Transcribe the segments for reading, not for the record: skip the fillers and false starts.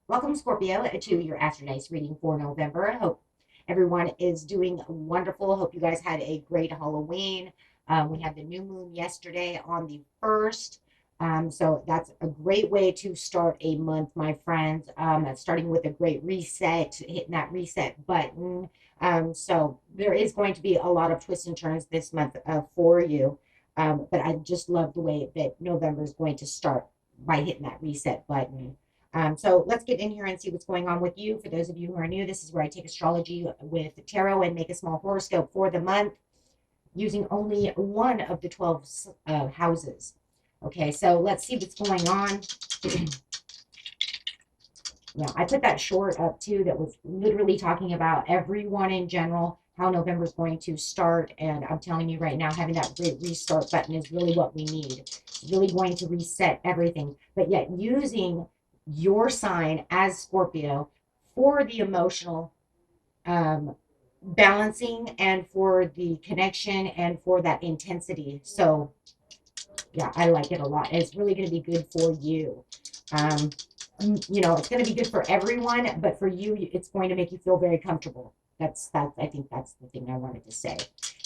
Welcome, Scorpio, to your Astro Dice reading for November. I hope everyone is doing wonderful. Hope you guys had a great Halloween. We had the new moon yesterday on the 1st. So that's a great way to start a month, my friends. Starting with a great reset, hitting that reset button. So there is going to be a lot of twists and turns this month for you. But I just love the way that November is going to start by hitting that reset button. So let's get in here and see what's going on with you. For those of you who are new, this is where I take astrology with tarot and make a small horoscope for the month using only one of the 12 houses. Okay, so let's see what's going on. Yeah, I put that short up too that was literally talking about everyone in general, how November is going to start. And I'm telling you right now, having that great restart button is really what we need. It's really going to reset everything. But yet using your sign as Scorpio for the emotional balancing and for the connection and for that intensity. So yeah, I like it a lot. It's really going to be good for you. It's going to be good for everyone, but for you, it's going to make you feel very comfortable. I think that's the thing I wanted to say.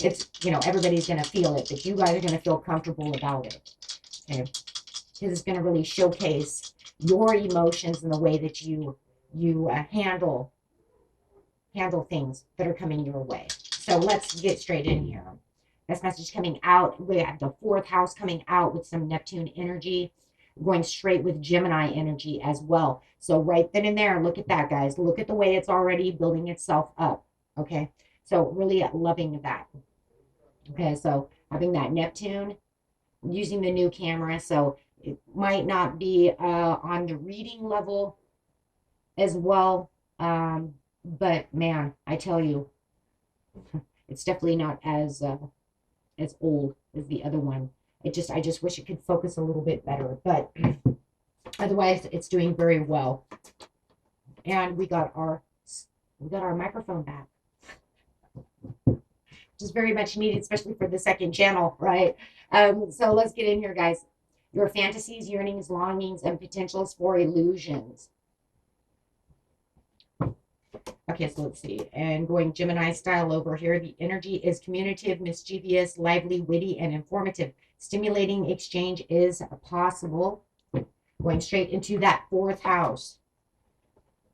It's, everybody's going to feel it, but you guys are going to feel comfortable about it. Okay. Because it's going to really showcase your emotions and the way that you handle things that are coming your way. So let's get straight in here. This message coming out. We have the 4th house coming out with some Neptune energy, going straight with Gemini energy as well. So right then and there, look at that, guys. Look at the way it's already building itself up. Okay. So really loving that. Okay. So having that Neptune, using the new camera. So it might not be on the reading level as well. But man, I tell you, it's definitely not as old as the other one. I just wish it could focus a little bit better, but otherwise it's doing very well. And we got our microphone back, which is very much needed, especially for the second channel, right? So let's get in here, guys. Your fantasies, yearnings, longings, and potentials for illusions. Okay, so let's see. And going Gemini style over here, the energy is communicative, mischievous, lively, witty, and informative. Stimulating exchange is possible. Going straight into that 4th house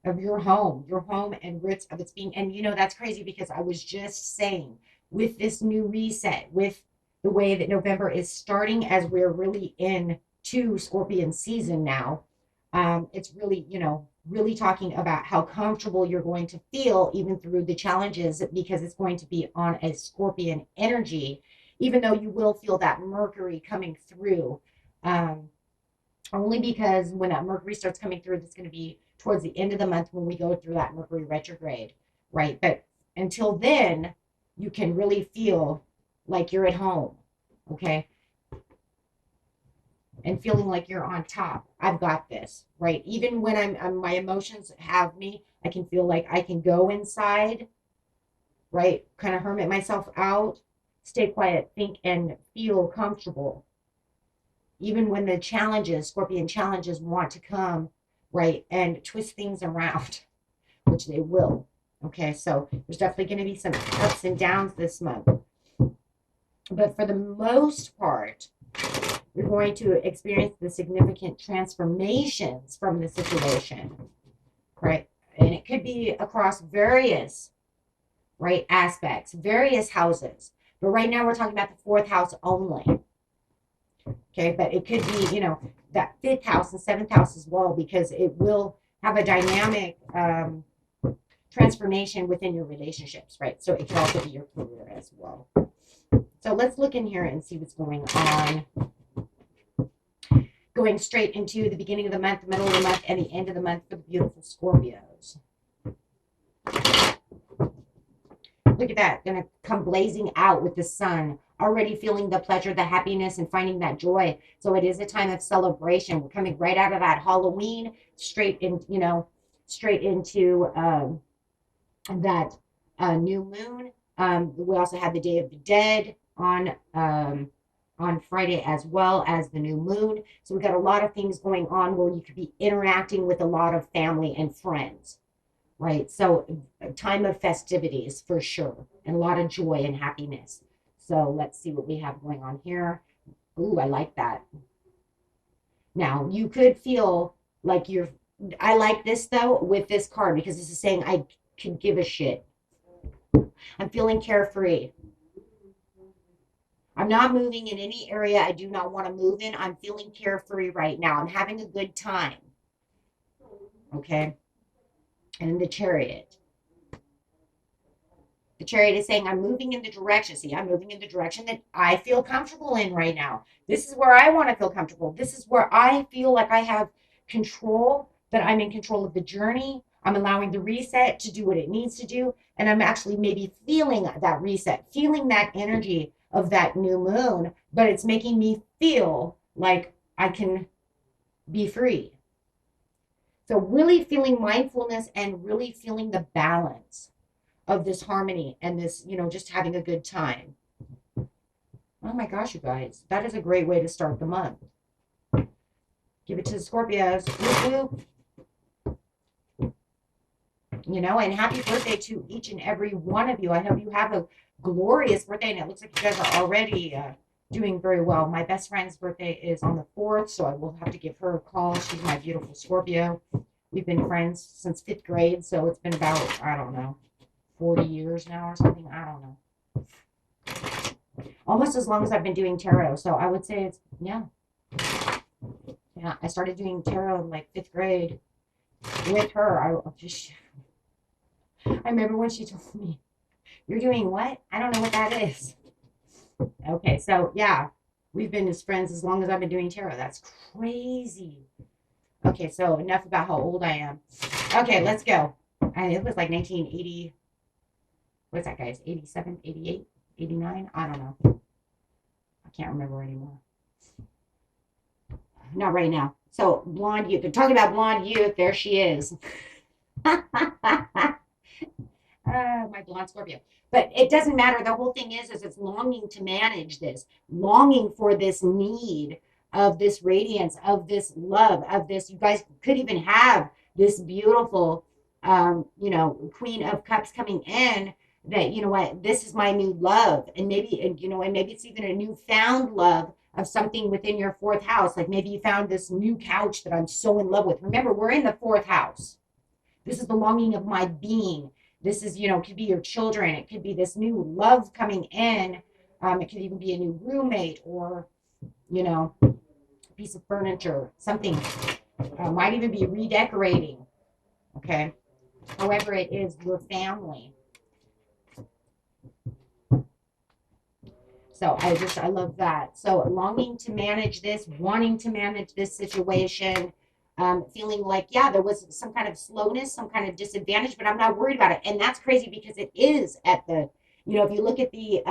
of your home and roots of its being. And that's crazy because I was just saying with this new reset, with the way that November is starting as we're really into Scorpion season now, it's really, really talking about how comfortable you're going to feel even through the challenges because it's going to be on a Scorpion energy, even though you will feel that Mercury coming through. Only because when that Mercury starts coming through, it's going to be towards the end of the month when we go through that Mercury retrograde, right? But until then, you can really feel like you're at home, okay? And feeling like you're on top. I've got this, right? Even when I'm my emotions have me, I can feel like I can go inside, right? Kind of hermit myself out, stay quiet, think, and feel comfortable. Even when the challenges, Scorpion challenges want to come, right? And twist things around, which they will. Okay, so there's definitely going to be some ups and downs this month. But for the most part, you're going to experience the significant transformations from the situation, right? And it could be across various, right, aspects, various houses. But right now we're talking about the 4th house only. Okay, but it could be, that 5th house and 7th house as well, because it will have a dynamic transformation within your relationships, right? So it can also be your career as well. So let's look in here and see what's going on. Going straight into the beginning of the month, the middle of the month, and the end of the month for the beautiful Scorpios. Look at that. Going to come blazing out with the sun. Already feeling the pleasure, the happiness, and finding that joy. So it is a time of celebration. We're coming right out of that Halloween, straight into that new moon. We also have the Day of the Dead on on Friday, as well as the new moon. So we got a lot of things going on where you could be interacting with a lot of family and friends, right? So a time of festivities for sure, and a lot of joy and happiness. So let's see what we have going on here. Ooh, I like that. Now you could feel like you're, I like this though with this card because this is saying I can give a shit. I'm feeling carefree. I'm not moving in any area I do not want to move in. I'm feeling carefree right now. I'm having a good time. Okay. And the Chariot. The Chariot is saying I'm moving in the direction. See, I'm moving in the direction that I feel comfortable in right now. This is where I want to feel comfortable. This is where I feel like I have control, that I'm in control of the journey. I'm allowing the reset to do what it needs to do. And I'm actually maybe feeling that reset, feeling that energy of that new moon, but it's making me feel like I can be free. So really feeling mindfulness and really feeling the balance of this harmony and this, just having a good time. Oh my gosh, you guys, that is a great way to start the month. Give it to the Scorpios. Whoop, whoop. And happy birthday to each and every one of you. I hope you have a glorious birthday, and it looks like you guys are already doing very well. My best friend's birthday is on the 4th, so I will have to give her a call. She's my beautiful Scorpio. We've been friends since 5th grade, so it's been about, I don't know, 40 years now or something. I don't know. Almost as long as I've been doing tarot. So I would say it's, yeah. Yeah, I started doing tarot in like 5th grade with her. I remember when she told me, "You're doing what? I don't know what that is." Okay, so yeah, we've been as friends as long as I've been doing tarot. That's crazy. Okay, so enough about how old I am. Okay, let's go. It was like 1980. What's that, guys? 87, 88, 89? I don't know. I can't remember anymore. Not right now. So blonde youth. They're talking about blonde youth. There she is. My blonde Scorpio. But it doesn't matter. The whole thing is it's longing to manage this, longing for this need of this radiance, of this love, of this. You guys could even have this beautiful, Queen of Cups coming in. That, you know what, this is my new love, and maybe, and maybe it's even a newfound love of something within your 4th house. Like maybe you found this new couch that I'm so in love with. Remember, we're in the 4th house. This is the longing of my being. This is, could be your children. It could be this new love coming in. It could even be a new roommate or, a piece of furniture, something. Might even be redecorating. Okay. However it is, your family. So I love that. So longing to manage this, wanting to manage this situation, feeling like, yeah, there was some kind of slowness, some kind of disadvantage, but I'm not worried about it. And that's crazy because it is at the, if you look at the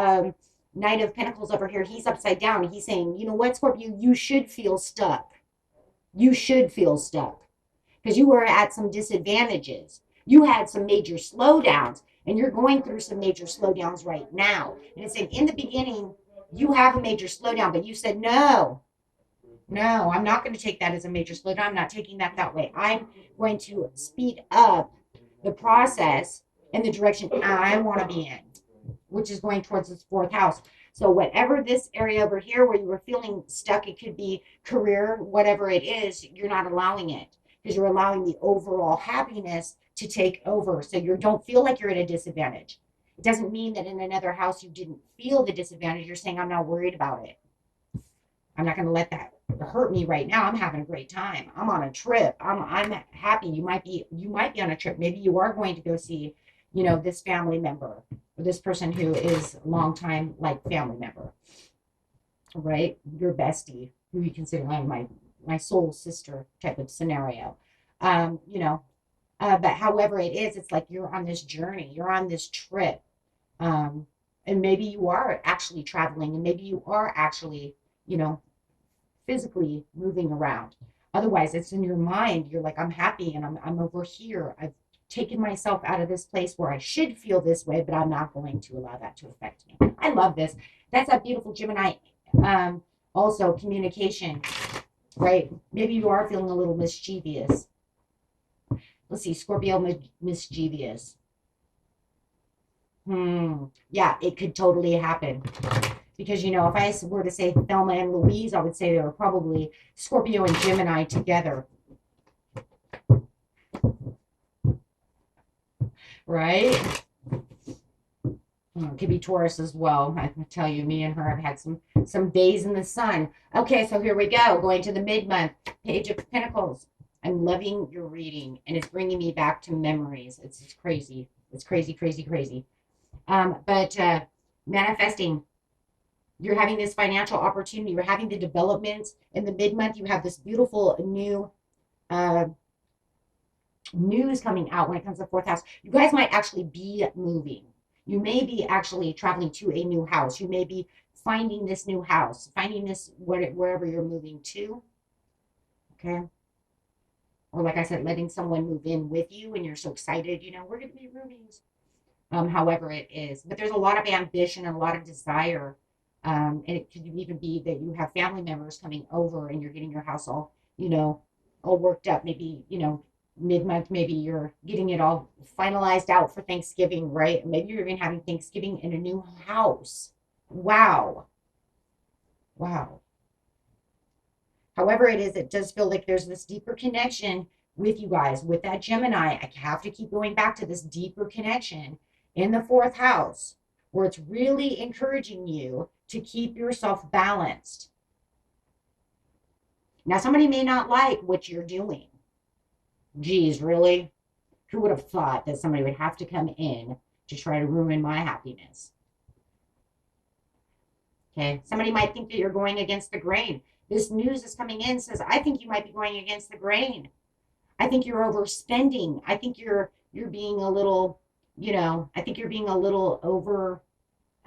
Knight of Pentacles over here, he's upside down. He's saying, you know what, Scorpio, you should feel stuck. You should feel stuck because you were at some disadvantages. You had some major slowdowns. And you're going through some major slowdowns right now. And it's saying in the beginning, you have a major slowdown, but you said, no, I'm not going to take that as a major slowdown. I'm not taking that way. I'm going to speed up the process in the direction I want to be in, which is going towards this 4th house. So whatever this area over here where you were feeling stuck, it could be career, whatever it is, you're not allowing it because you're allowing the overall happiness to take over. So you don't feel like you're at a disadvantage. It doesn't mean that in another house you didn't feel the disadvantage. You're saying, I'm not worried about it. I'm not going to let that hurt me right now. I'm having a great time. I'm on a trip. I'm happy. You might be on a trip. Maybe you are going to go see, this family member or this person who is a long time like family member, right? Your bestie, who you consider my soul sister type of scenario. But however it is, it's like you're on this journey, you're on this trip. And maybe you are actually traveling, and maybe you are actually, physically moving around. Otherwise, it's in your mind. You're like, I'm happy and I'm over here. I've taken myself out of this place where I should feel this way, but I'm not going to allow that to affect me. I love this. That's a beautiful Gemini Also, communication, right? Maybe you are feeling a little mischievous. Let's see, Scorpio, mischievous. Yeah, it could totally happen. Because, if I were to say Thelma and Louise, I would say they were probably Scorpio and Gemini together. Right? It could be Taurus as well. I can tell you, me and her have had some days in the sun. Okay, so here we go. Going to the mid-month. Page of Pentacles. I'm loving your reading, and it's bringing me back to memories. It's crazy. It's crazy, crazy, crazy. But manifesting. You're having this financial opportunity. You're having the developments. In the mid-month, you have this beautiful new news coming out when it comes to the fourth house. You guys might actually be moving. You may be actually traveling to a new house. You may be finding this new house, finding this wherever you're moving to. Okay. Or like I said, letting someone move in with you and you're so excited, we're going to be roomies. However it is. But there's a lot of ambition and a lot of desire. And it could even be that you have family members coming over and you're getting your house all, all worked up. Maybe, mid-month, maybe you're getting it all finalized out for Thanksgiving, right? Maybe you're even having Thanksgiving in a new house. Wow. However it is, it does feel like there's this deeper connection with you guys, with that Gemini. I have to keep going back to this deeper connection in the fourth house, where it's really encouraging you to keep yourself balanced. Now, somebody may not like what you're doing. Geez, really? Who would have thought that somebody would have to come in to try to ruin my happiness? Okay, somebody might think that you're going against the grain. This news is coming in says, I think you might be going against the grain. I think you're overspending. I think you're being a little, I think you're being a little over,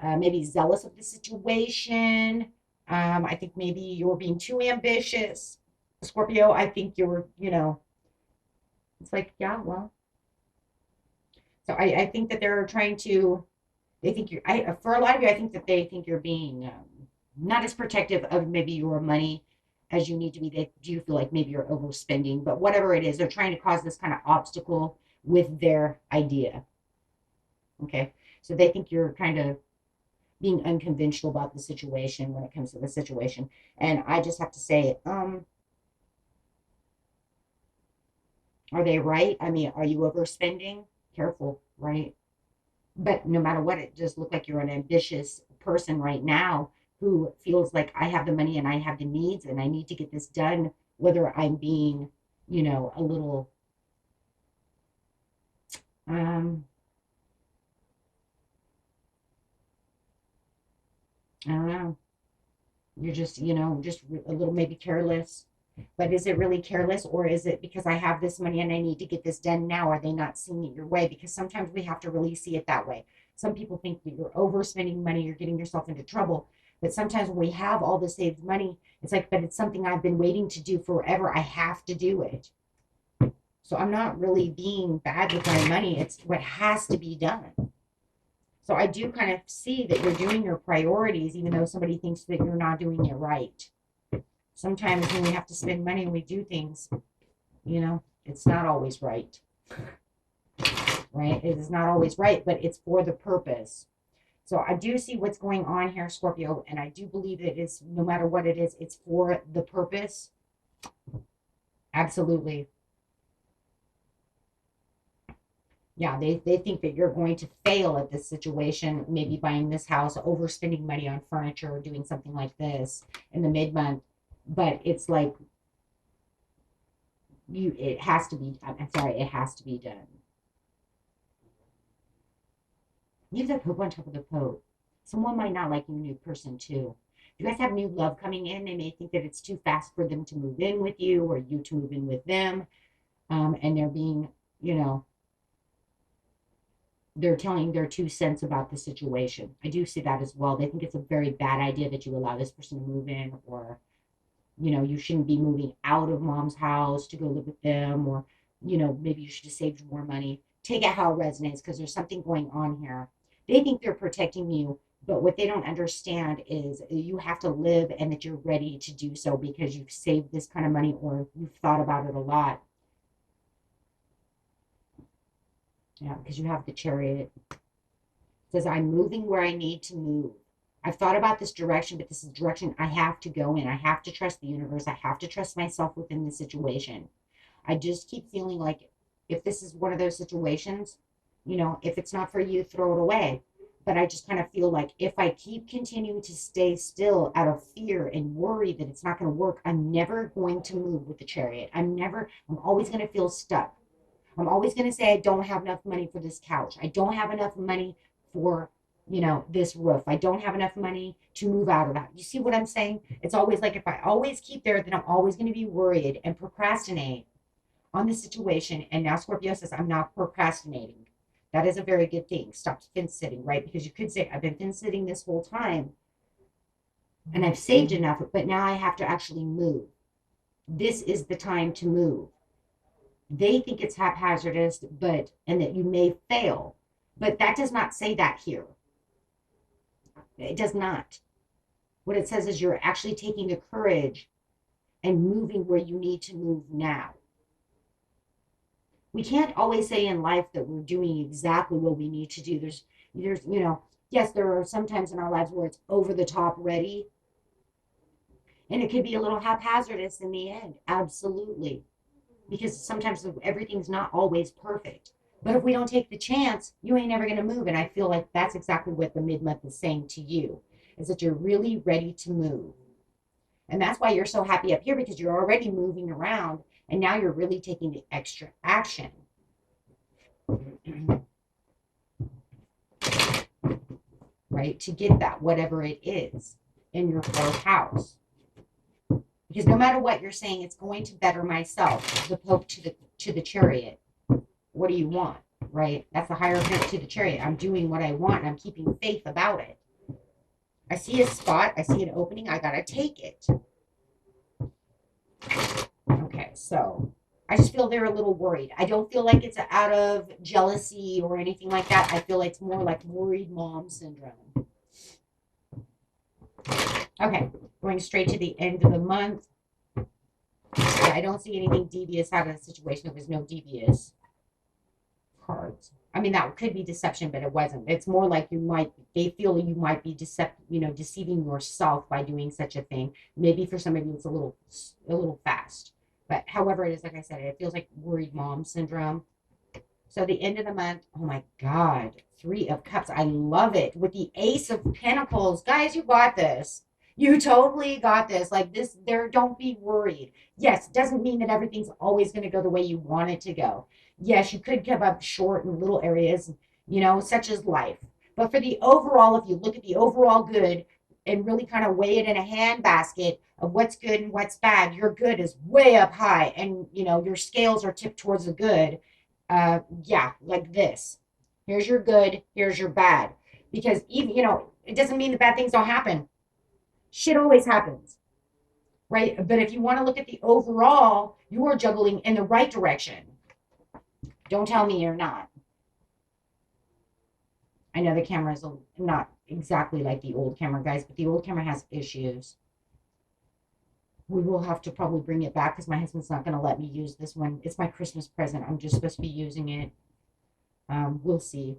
maybe zealous of the situation. I think maybe you're being too ambitious. Scorpio, I think you're, it's like, yeah, well. So I think that they're trying to, they think for a lot of you, I think that they think you're being not as protective of maybe your money as you need to be. They do feel like maybe you're overspending, but whatever it is, they're trying to cause this kind of obstacle with their idea. Okay. So they think you're kind of being unconventional about the situation when it comes to the situation. And I just have to say, are they right? I mean, are you overspending? Careful, right? But no matter what, it just look like you're an ambitious person right now who feels like I have the money and I have the needs and I need to get this done, whether I'm being, a little, I don't know. You're just, just a little maybe careless. But is it really careless, or is it because I have this money and I need to get this done now? Are they not seeing it your way? Because sometimes we have to really see it that way. Some people think that you're overspending money, you're getting yourself into trouble. But sometimes when we have all this saved money, it's like, but it's something I've been waiting to do forever. I have to do it. So I'm not really being bad with my money. It's what has to be done. So I do kind of see that you're doing your priorities, even though somebody thinks that you're not doing it right. Sometimes when we have to spend money and we do things, it's not always right. Right? It is not always right, but it's for the purpose. So I do see what's going on here, Scorpio, and I do believe that it's, no matter what it is, it's for the purpose. Absolutely. Yeah, they think that you're going to fail at this situation, maybe buying this house, overspending money on furniture, or doing something like this in the mid-month. But it's like, it has to be, I'm sorry, it has to be done. You have the Pope on top of the Pope. Someone might not like your new person too. If you guys have new love coming in, they may think that it's too fast for them to move in with you or you to move in with them. And they're being, they're telling their 2 cents about the situation. I do see that as well. They think it's a very bad idea that you allow this person to move in, or you shouldn't be moving out of mom's house to go live with them, or, maybe you should have saved more money. Take it how it resonates, because there's something going on here. They think they're protecting you But what they don't understand is you have to live and that you're ready to do so because you've saved this kind of money or you've thought about it a lot. Yeah, because you have the Chariot. It says, I'm moving where I need to move. I've thought about this direction, but this is the direction I have to go in. I have to trust the universe. I have to trust myself within the situation. I just keep feeling like if this is one of those situations, if it's not for you, throw it away. But I just kind of feel like if I keep continuing to stay still out of fear and worry that it's not going to work, I'm never going to move with the Chariot. I'm always going to feel stuck. I'm always going to say, I don't have enough money for this couch. I don't have enough money for, this roof. I don't have enough money to move out of that. You see what I'm saying? It's always like if I always keep there, then I'm always going to be worried and procrastinate on the situation. And now Scorpio says, I'm not procrastinating. That is a very good thing. Stop fence sitting, right? Because you could say, I've been fence sitting this whole time and I've saved enough, but now I have to actually move. This is the time to move. They think it's haphazardous, and that you may fail, but that does not say that here. It does not. What it says is you're actually taking the courage and moving where you need to move now. We can't always say in life that we're doing exactly what we need to do. There's, yes, there are some times in our lives where it's over the top ready, and it could be a little haphazardous in the end. Absolutely. Because sometimes everything's not always perfect. But if we don't take the chance, you ain't never going to move. And I feel like that's exactly what the mid-month is saying to you, is that you're really ready to move. And that's why you're so happy up here, because you're already moving around and now you're really taking the extra action. Right? To get that, whatever it is, in your fourth house. Because no matter what you're saying, it's going to better myself. The Pope to the Chariot. What do you want? Right? That's the Hierophant to the Chariot. I'm doing what I want, and I'm keeping faith about it. I see a spot. I see an opening. I gotta take it. Okay, so I just feel they're a little worried. I don't feel like it's out of jealousy or anything like that. I feel it's more like worried mom syndrome. Okay, going straight to the end of the month. Yeah, I don't see anything devious out of the situation. There was no devious cards. I mean, that could be deception, but it wasn't. It's more like they feel you might be deceiving yourself by doing such a thing. Maybe for some of you, it's a little fast. But however it is, like I said, it feels like worried mom syndrome. So the end of the month, oh my God, 3 of Cups. I love it. With the Ace of Pentacles. Guys, you got this. You totally got this. Like this, don't be worried. Yes, it doesn't mean that everything's always going to go the way you want it to go. Yes, you could come up short in little areas, such as life. But for the overall, if you look at the overall good and really kind of weigh it in a handbasket of what's good and what's bad, your good is way up high and, your scales are tipped towards the good. Yeah, like this. Here's your good, here's your bad. Because even, it doesn't mean that bad things don't happen. Shit always happens, right? But if you want to look at the overall, you are juggling in the right direction. Don't tell me you're not. I know the camera is not exactly like the old camera, guys, but the old camera has issues. We will have to probably bring it back because my husband's not going to let me use this one. It's my Christmas present. I'm just supposed to be using it. We'll see.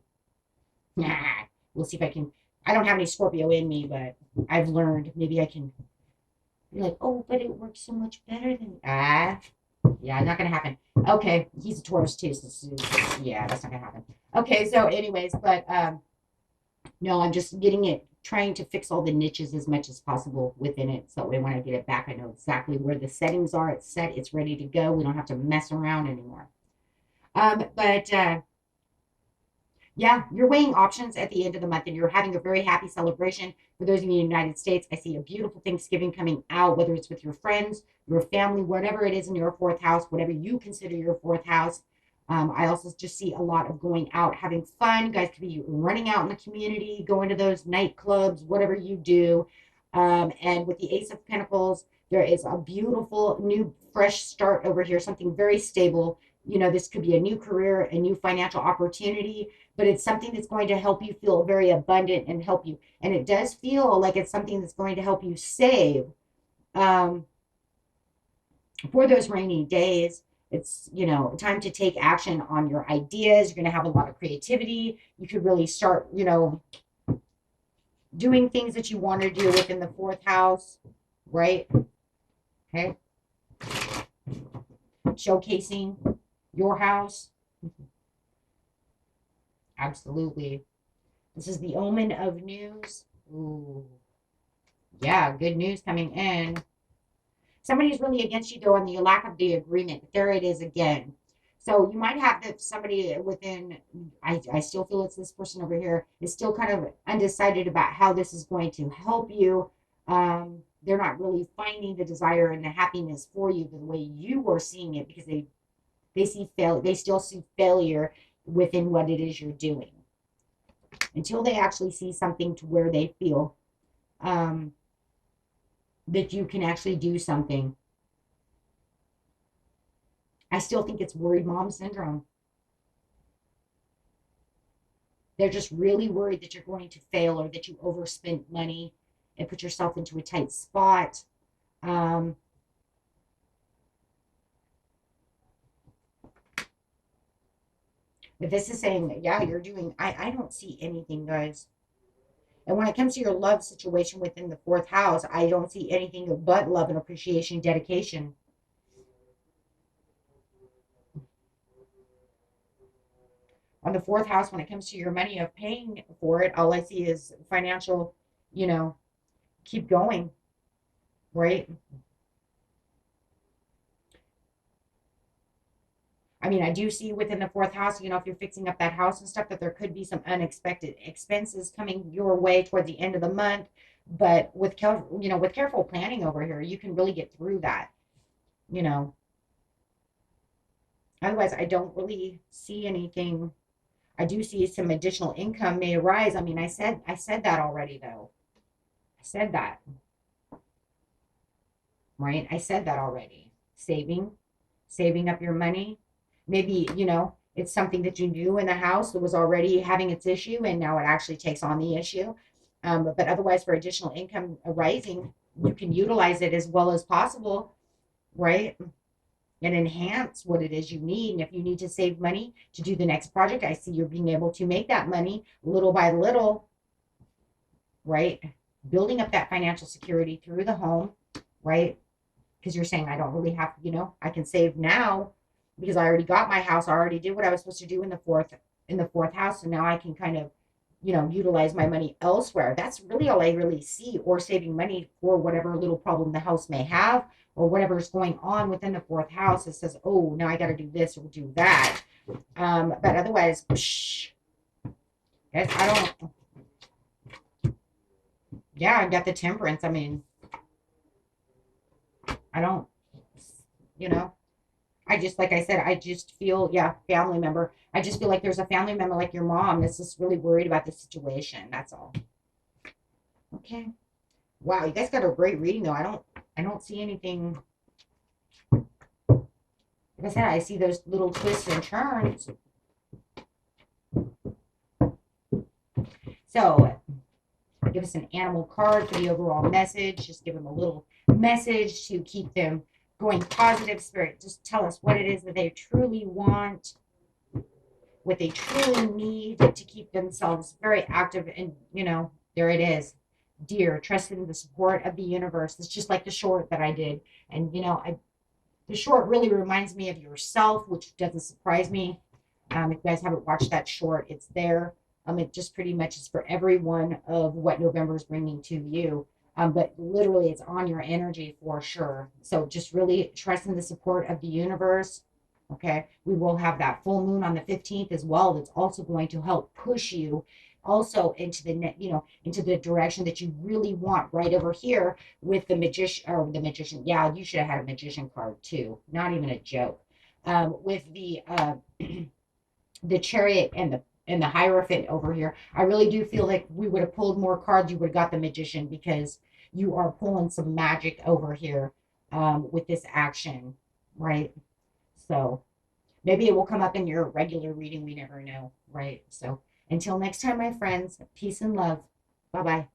We'll see if I can. I don't have any Scorpio in me, but I've learned maybe I can be like, oh, but it works so much better than yeah, not gonna happen. Okay, he's a Taurus too, so yeah, that's not gonna happen. Okay, so anyways, but no, I'm just trying to fix all the niches as much as possible within it, so when I get it back, I know exactly where the settings are. It's set, it's ready to go. We don't have to mess around anymore. But yeah, you're weighing options at the end of the month and you're having a very happy celebration. For those in the United States, I see a beautiful Thanksgiving coming out, whether it's with your friends, your family, whatever it is in your fourth house, whatever you consider your fourth house. I also just see a lot of going out, having fun. You guys could be running out in the community, going to those nightclubs, whatever you do. And with the Ace of Pentacles, there is a beautiful new fresh start over here, something very stable. you know, this could be a new career, a new financial opportunity, but it's something that's going to help you feel very abundant and help you. And it does feel like it's something that's going to help you save for those rainy days. It's, you know, time to take action on your ideas. You're going to have a lot of creativity. You could really start, you know, doing things that you want to do within the fourth house, right? Okay. Showcasing your house. Absolutely. This is the omen of news. Ooh. Yeah, good news coming in. Somebody's really against you though on the lack of the agreement. There it is again. So you might have that somebody within, I still feel it's this person over here, is still kind of undecided about how this is going to help you. They're not really finding the desire and the happiness for you the way you were seeing it, because they still see failure within what it is you're doing. Until they actually see something to where they feel that you can actually do something. I still think it's worried mom syndrome. They're just really worried that you're going to fail, or that you overspend money and put yourself into a tight spot. But this is saying, yeah, you're doing, I don't see anything, guys. And when it comes to your love situation within the fourth house, I don't see anything but love and appreciation, dedication. On the fourth house, when it comes to your money of paying for it, all I see is financial, you know, keep going, right? I mean, I do see within the fourth house, you know, if you're fixing up that house and stuff, that there could be some unexpected expenses coming your way toward the end of the month. But with with careful planning over here, you can really get through that, you know. Otherwise, I don't really see anything. I do see some additional income may arise. I mean, I said that already though. I said that, right? I said that already. Saving up your money. Maybe, you know, it's something that you knew in the house that was already having its issue, and now it actually takes on the issue. But otherwise, for additional income arising, you can utilize it as well as possible, right? And enhance what it is you need. And if you need to save money to do the next project, I see you're being able to make that money little by little, right? Building up that financial security through the home, right? Because you're saying, I don't really have, you know, I can save now because I already got my house. I already did what I was supposed to do in the fourth house. And now I can kind of, you know, utilize my money elsewhere. That's really all I really see. Or saving money for whatever little problem the house may have, or whatever's going on within the fourth house. It says, oh, now I got to do this or do that. But otherwise, guys, I don't. Yeah, I got the temperance. I mean, I don't, you know, I just, like I said, I just feel, yeah, family member. I just feel like there's a family member like your mom that's just really worried about the situation. That's all. Okay. Wow, you guys got a great reading though. I don't see anything. Like I said, I see those little twists and turns. So give us an animal card for the overall message. Just give them a little message to keep them going positive. Spirit, just tell us what it is that they truly want, what they truly need to keep themselves very active. And, you know, there it is. Dear, trust in the support of the universe. It's just like the short that I did. And, you know, the short really reminds me of yourself, which doesn't surprise me. If you guys haven't watched that short, it's there. It just pretty much is for everyone of what November is bringing to you. But literally, it's on your energy for sure. So just really trust in the support of the universe. Okay. We will have that full moon on the 15th as well. That's also going to help push you also into into the direction that you really want, right over here with the magician. Yeah, you should have had a magician card too. Not even a joke. With the the chariot and the hierophant over here, I really do feel like we would have pulled more cards. You would have got the magician, because you are pulling some magic over here with this action, right? So Maybe it will come up in your regular reading. We never know, right? So until next time, my friends, peace and love. Bye bye.